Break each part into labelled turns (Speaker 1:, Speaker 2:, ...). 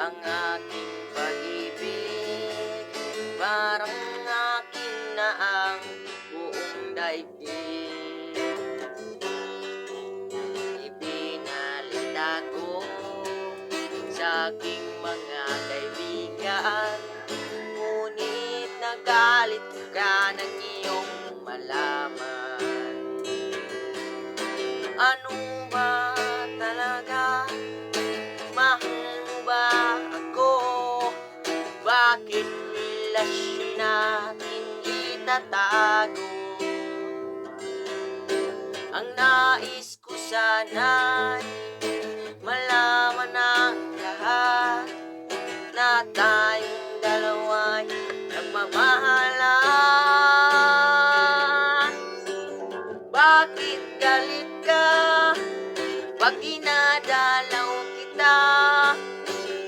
Speaker 1: ang aking pag-ibig, parang akin na ang buong daigdig. Ibinalita ko sa aking mga kaibigan, ngunit nagalit ka ng iyong malaman. Ano ba talaga? Mahal mo ba ako? Bakit relasyon natin itatago? Ang nais ko sana'y malaman ng lahat na tayong dalawa'y nagmamahalan. Bakit galit ka pag dinadalaw kita?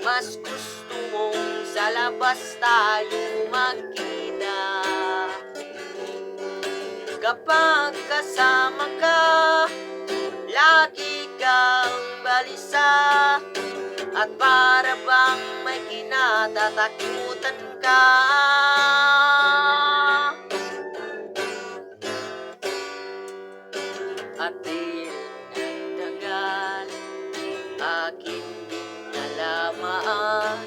Speaker 1: Mas gusto mong sa labas tayo magkita. Kapag kasama ka, lagi kang balisa, at para bang may kinatatakutan ka. At di nagtagal, akin din nalaman,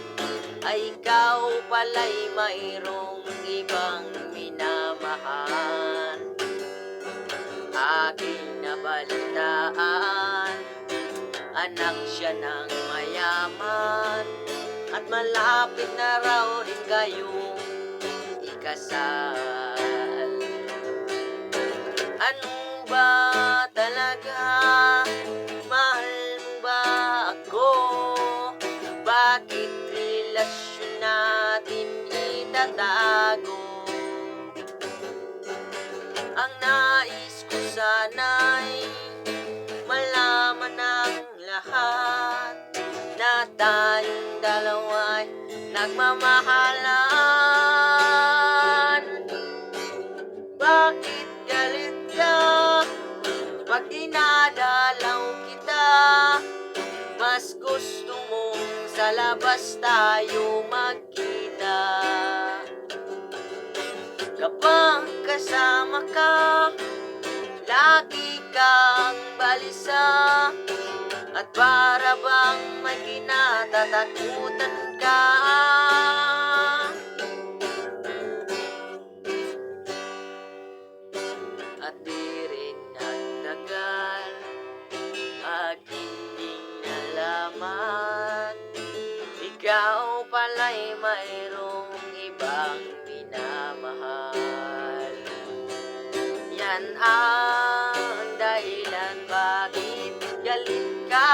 Speaker 1: ay ikaw pala'y mayroong ibang minamahal. Aking nabalitaan, anak siya ng mayaman, at malapit na raw rin kayong ikasal. Ano ba talaga? Mahal mo ba ako? Bakit relasyon natin itatago? Ang nais ko sana'y malaman ng lahat na tayong dalawa'y nagmamahalan. Bakit galit ka pag dinadalaw kita? Mas gusto mong sa labas tayo magkita. Kapag kasama ka, lagi kang balisa, at para bang may kinatatakutan ka. At di rin nagtagal, aking ding nalaman, ikaw pala'y mayroong ibang minamahal. Yan ang dahilan bakit galit ka